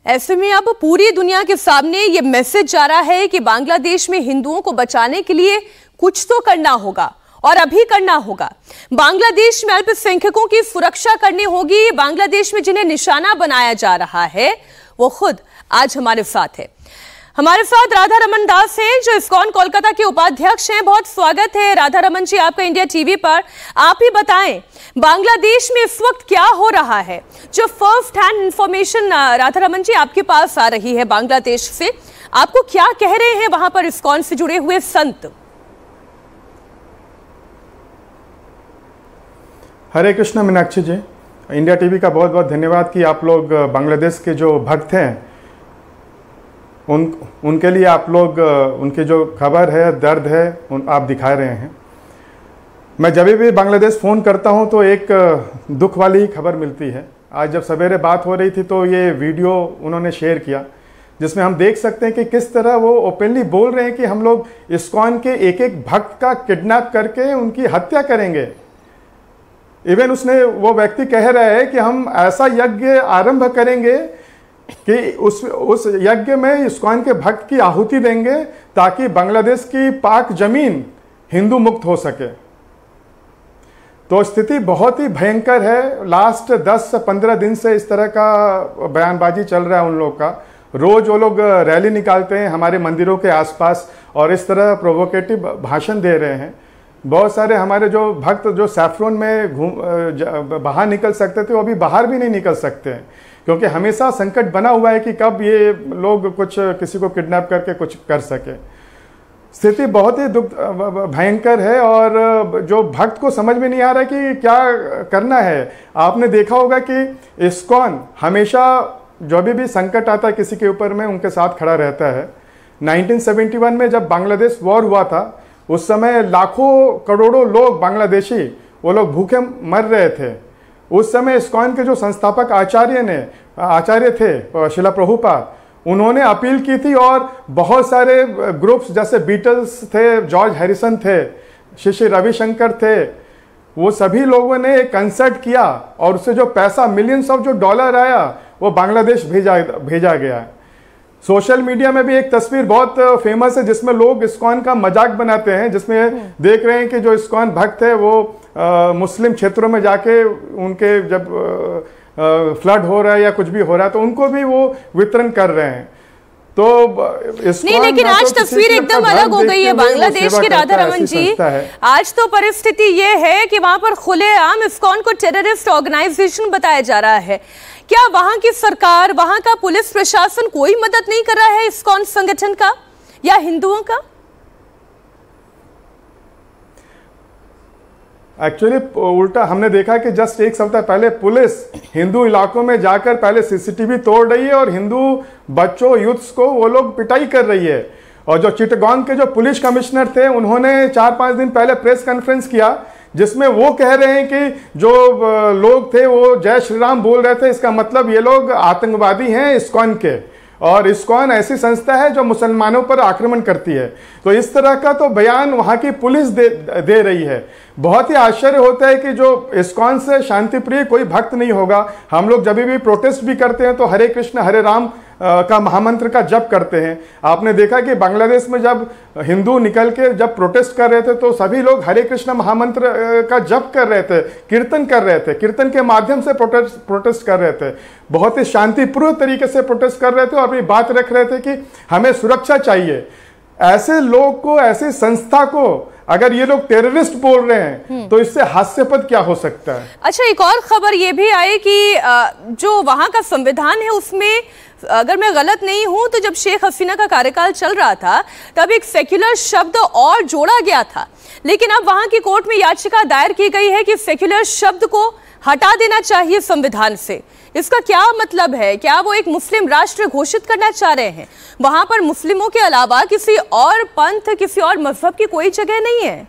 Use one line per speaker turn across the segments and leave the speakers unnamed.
ऐसे में अब पूरी दुनिया के सामने ये मैसेज जा रहा है कि बांग्लादेश में हिंदुओं को बचाने के लिए कुछ तो करना होगा और अभी करना होगा। बांग्लादेश में अल्पसंख्यकों की सुरक्षा करनी होगी। बांग्लादेश में जिन्हें निशाना बनाया जा रहा है वो खुद आज हमारे साथ है। हमारे साथ राधा रमन दास हैं जो इस्कॉन कोलकाता के उपाध्यक्ष हैं। बहुत स्वागत है राधा रमन जी आपका इंडिया टीवी पर। आप ही बताएं बांग्लादेश में इस वक्त क्या हो रहा है, जो first hand information Radha Raman ji आपके पास आ रही है बांग्लादेश से, आपको क्या कह रहे हैं वहां पर इस्कॉन से जुड़े हुए संत?
हरे कृष्ण मीनाक्षी जी, इंडिया टीवी का बहुत बहुत धन्यवाद कि आप लोग बांग्लादेश के जो भक्त हैं उनके लिए आप लोग उनकी जो खबर है, दर्द है, आप दिखा रहे हैं। मैं जब भी बांग्लादेश फ़ोन करता हूं तो एक दुख वाली ही खबर मिलती है। आज जब सवेरे बात हो रही थी तो ये वीडियो उन्होंने शेयर किया जिसमें हम देख सकते हैं कि किस तरह वो ओपनली बोल रहे हैं कि हम लोग इस्कॉन के एक एक भक्त का किडनैप करके उनकी हत्या करेंगे। इवन वो व्यक्ति कह रहा है कि हम ऐसा यज्ञ आरंभ करेंगे कि उस यज्ञ में इस्कॉन के भक्त की आहुति देंगे ताकि बांग्लादेश की पाक जमीन हिंदू मुक्त हो सके। तो स्थिति बहुत ही भयंकर है। लास्ट 10-15 दिन से इस तरह का बयानबाजी चल रहा है उन लोग का। रोज वो लोग रैली निकालते हैं हमारे मंदिरों के आसपास और इस तरह प्रोवोकेटिव भाषण दे रहे हैं। बहुत सारे हमारे जो भक्त जो सैफरोन में बाहर निकल सकते थे वो अभी बाहर भी नहीं निकल सकते हैं क्योंकि हमेशा संकट बना हुआ है कि कब ये लोग कुछ किसी को किडनैप करके कुछ कर सके। स्थिति बहुत ही भयंकर है और जो भक्त को समझ में नहीं आ रहा है कि क्या करना है। आपने देखा होगा कि इस्कॉन हमेशा जो भी संकट आता है किसी के ऊपर में उनके साथ खड़ा रहता है। 1971 में जब बांग्लादेश वॉर हुआ था उस समय लाखों करोड़ों लोग बांग्लादेशी वो लोग भूखे मर रहे थे। उस समय इस्कॉन के जो संस्थापक आचार्य थे शिला प्रभुपाद, उन्होंने अपील की थी और बहुत सारे ग्रुप्स जैसे बीटल्स थे, जॉर्ज हैरिसन थे, श्री रविशंकर थे, वो सभी लोगों ने एक कंसर्ट किया और उससे जो पैसा मिलियंस ऑफ जो डॉलर आया वो बांग्लादेश भेजा गया। सोशल मीडिया में भी एक तस्वीर बहुत फेमस है जिसमें लोग इस्कॉन का मजाक बनाते हैं, जिसमें देख रहे हैं कि जो इस्कॉन भक्त है वो मुस्लिम क्षेत्रों में जाके उनके जब फ्लड हो रहा है या कुछ भी हो रहा है तो उनको भी वो वितरण कर रहे हैं। तो
नहीं, लेकिन आज तस्वीर एकदम अलग हो गई है बांग्लादेश की राधा रमन जी। आज तो परिस्थिति ये है कि वहां पर खुलेआम इस्कॉन को टेररिस्ट ऑर्गेनाइजेशन बताया जा रहा है। क्या वहां की सरकार, वहां का पुलिस प्रशासन कोई मदद नहीं कर रहा है इस्कॉन संगठन का या हिंदुओं का?
एक्चुअली उल्टा हमने देखा कि जस्ट एक सप्ताह पहले पुलिस हिंदू इलाकों में जाकर पहले सीसीटीवी तोड़ रही है और हिंदू बच्चों, यूथ्स को वो लोग पिटाई कर रही है। और जो चिटगांव के जो पुलिस कमिश्नर थे उन्होंने 4-5 दिन पहले प्रेस कॉन्फ्रेंस किया जिसमें वो कह रहे हैं कि जो लोग थे वो जय श्री राम बोल रहे थे, इसका मतलब ये लोग आतंकवादी हैं इस्कॉन के, और इस्कॉन ऐसी संस्था है जो मुसलमानों पर आक्रमण करती है। तो इस तरह का तो बयान वहाँ की पुलिस दे रही है। बहुत ही आश्चर्य होता है कि जो इस्कॉन से शांति प्रिय कोई भक्त नहीं होगा। हम लोग जब भी प्रोटेस्ट भी करते हैं तो हरे कृष्ण हरे राम का महामंत्र का जप करते हैं। आपने देखा कि बांग्लादेश में जब हिंदू निकल के जब प्रोटेस्ट कर रहे थे तो सभी लोग हरे कृष्ण महामंत्र का जप कर रहे थे, कीर्तन कर रहे थे, कीर्तन के माध्यम से प्रोटेस्ट कर रहे थे, बहुत ही शांतिपूर्ण तरीके से प्रोटेस्ट कर रहे थे और अपनी बात रख रहे थे कि हमें सुरक्षा चाहिए। ऐसे लोग को, ऐसी संस्था को अगर ये लोग टेररिस्ट बोल रहे हैं तो इससे हास्यास्पद क्या हो सकता है? अच्छा,
एक और खबर ये भी आई कि जो वहां का संविधान है उसमें, अगर मैं गलत नहीं हूं तो जब शेख हसीना का कार्यकाल चल रहा था तब एक सेक्युलर शब्द और जोड़ा गया था, लेकिन अब वहां की कोर्ट में याचिका दायर की गई है कि सेक्युलर शब्द को हटा देना चाहिए संविधान से। इसका क्या मतलब है? क्या वो एक मुस्लिम राष्ट्र घोषित करना चाह रहे हैं? वहां पर मुस्लिमों के अलावा किसी और पंथ, किसी और मजहब की कोई जगह नहीं है।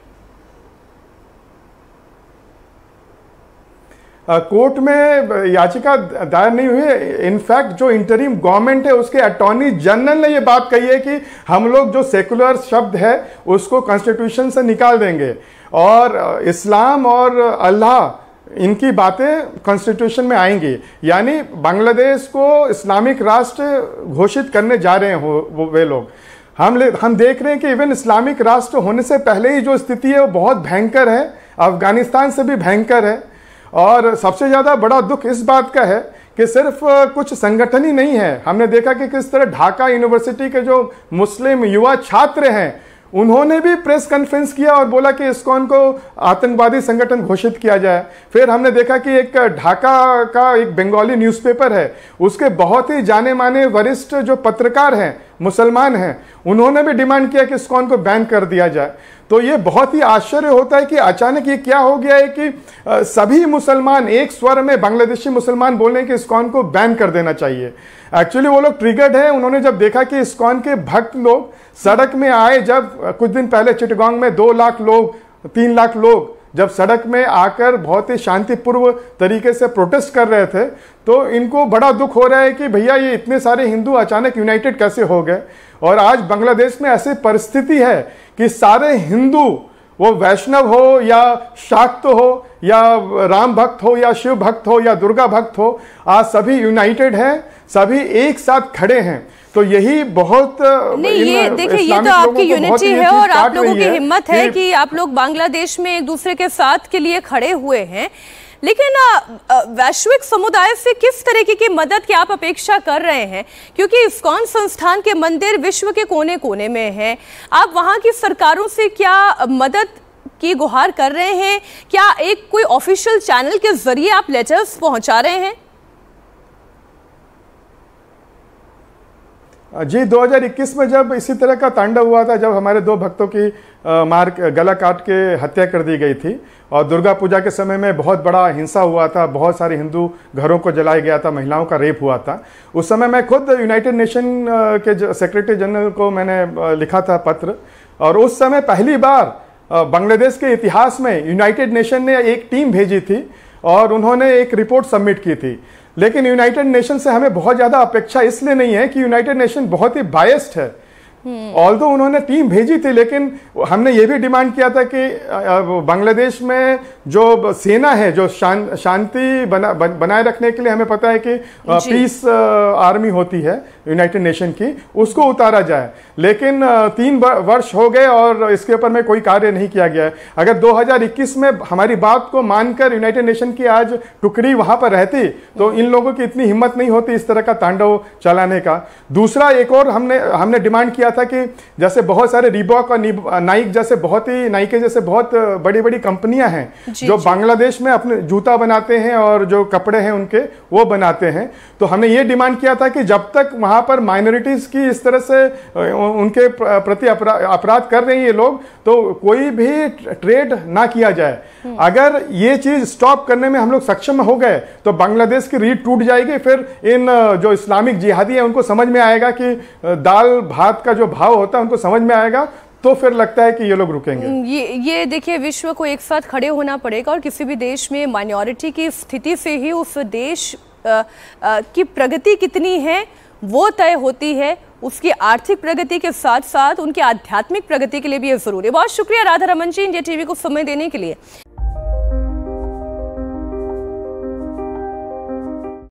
कोर्ट में याचिका दायर नहीं हुई है। इनफैक्ट जो इंटरिम गवर्नमेंट है उसके अटॉर्नी जनरल ने ये बात कही है कि हम लोग जो सेकुलर शब्द है उसको कॉन्स्टिट्यूशन से निकाल देंगे और इस्लाम और अल्लाह इनकी बातें कॉन्स्टिट्यूशन में आएंगी, यानी बांग्लादेश को इस्लामिक राष्ट्र घोषित करने जा रहे हैं वे लोग। हम देख रहे हैं कि इवन इस्लामिक राष्ट्र होने से पहले ही जो स्थिति है वो बहुत भयंकर है, अफगानिस्तान से भी भयंकर है। और सबसे ज़्यादा बड़ा दुख इस बात का है कि सिर्फ कुछ संगठन ही नहीं है। हमने देखा कि किस तरह ढाका यूनिवर्सिटी के जो मुस्लिम युवा छात्र हैं उन्होंने भी प्रेस कॉन्फ्रेंस किया और बोला कि इस्कॉन को आतंकवादी संगठन घोषित किया जाए। फिर हमने देखा कि एक ढाका का एक बंगाली न्यूज़पेपर है, उसके बहुत ही जाने माने वरिष्ठ जो पत्रकार हैं, मुसलमान हैं, उन्होंने भी डिमांड किया कि इस्कॉन को बैन कर दिया जाए। तो ये बहुत ही आश्चर्य होता है कि अचानक ये क्या हो गया है कि सभी मुसलमान एक स्वर में, बांग्लादेशी मुसलमान बोल रहे हैं कि इस्कॉन को बैन कर देना चाहिए। एक्चुअली वो लोग ट्रिगर्ड है, उन्होंने जब देखा कि इस्कॉन के भक्त लोग सड़क में आए, जब कुछ दिन पहले चिटगांव में 2 लाख लोग, 3 लाख लोग जब सड़क में आकर बहुत ही शांतिपूर्व तरीके से प्रोटेस्ट कर रहे थे, तो इनको बड़ा दुख हो रहा है कि भैया ये इतने सारे हिंदू अचानक यूनाइटेड कैसे हो गए। और आज बांग्लादेश में ऐसी परिस्थिति है कि सारे हिंदू, वो वैष्णव हो या शाक्त हो या राम भक्त हो या शिव भक्त हो या दुर्गा भक्त हो, आज सभी यूनाइटेड हैं, सभी एक साथ खड़े हैं। तो यही बहुत
नहीं, ये देखिए, ये तो आपकी यूनिटी है और आप लोगों की हिम्मत है कि आप लोग बांग्लादेश में एक दूसरे के साथ के लिए खड़े हुए हैं। लेकिन वैश्विक समुदाय से किस तरीके की मदद की आप अपेक्षा कर रहे हैं? क्योंकि इस्कॉन संस्थान के मंदिर विश्व के कोने कोने में हैं। आप वहां की सरकारों से क्या मदद की गुहार कर रहे हैं? क्या एक कोई ऑफिशियल चैनल के जरिए आप लेटर्स पहुंचा रहे हैं?
जी, 2021 में जब इसी तरह का तांडव हुआ था, जब हमारे 2 भक्तों की गला काट के हत्या कर दी गई थी, और दुर्गा पूजा के समय में बहुत बड़ा हिंसा हुआ था, बहुत सारे हिंदू घरों को जलाया गया था, महिलाओं का रेप हुआ था। उस समय मैं खुद यूनाइटेड नेशन के सेक्रेटरी जनरल को मैंने लिखा था पत्र, और उस समय पहली बार बांग्लादेश के इतिहास में यूनाइटेड नेशन ने एक टीम भेजी थी और उन्होंने एक रिपोर्ट सबमिट की थी। लेकिन यूनाइटेड नेशन से हमें बहुत ज़्यादा अपेक्षा इसलिए नहीं है कि यूनाइटेड नेशन बहुत ही बायस्ड है। ऑल्दो उन्होंने टीम भेजी थी, लेकिन हमने ये भी डिमांड किया था कि बांग्लादेश में जो सेना है, जो शांति बनाए रखने के लिए, हमें पता है कि पीस आर्मी होती है यूनाइटेड नेशन की, उसको उतारा जाए। लेकिन 3 वर्ष हो गए और इसके ऊपर में कोई कार्य नहीं किया गया है। अगर 2021 में हमारी बात को मानकर यूनाइटेड नेशन की आज टुकड़ी वहां पर रहती, तो इन लोगों की इतनी हिम्मत नहीं होती इस तरह का तांडव चलाने का। दूसरा, एक और हमने डिमांड किया था कि जैसे बहुत सारे रीबॉक और नाइक जैसे नाइके जैसे बहुत बड़ी बड़ी कंपनियां हैं जो बांग्लादेश में अपने जूता बनाते हैं और जो कपड़े हैं उनके वो बनाते हैं। तो हमने ये डिमांड किया था कि जब तक वहां पर माइनॉरिटीज की इस तरह से उनके प्रति अपराध कर रहे हैं ये लोग, तो कोई भी ट्रेड ना किया जाए। अगर ये चीज स्टॉप करने में हम लोग सक्षम हो गए तो बांग्लादेश की रीढ़ टूट जाएगी। फिर इन जो इस्लामिक जिहादी है उनको समझ में आएगा कि दाल भात का जो भाव होता है उनको समझ में आएगा, तो फिर लगता है कि ये लोग रुकेंगे।
ये देखिए, विश्व को एक साथ खड़े होना पड़ेगा और किसी भी देश में माइनॉरिटी की स्थिति से ही उस देश की प्रगति कितनी है वो तय होती है। उसकी आर्थिक प्रगति के साथ साथ उनकी आध्यात्मिक प्रगति के लिए भी ये जरूरी है। बहुत शुक्रिया राधा रमन जी, इंडिया टीवी को समय देने के लिए।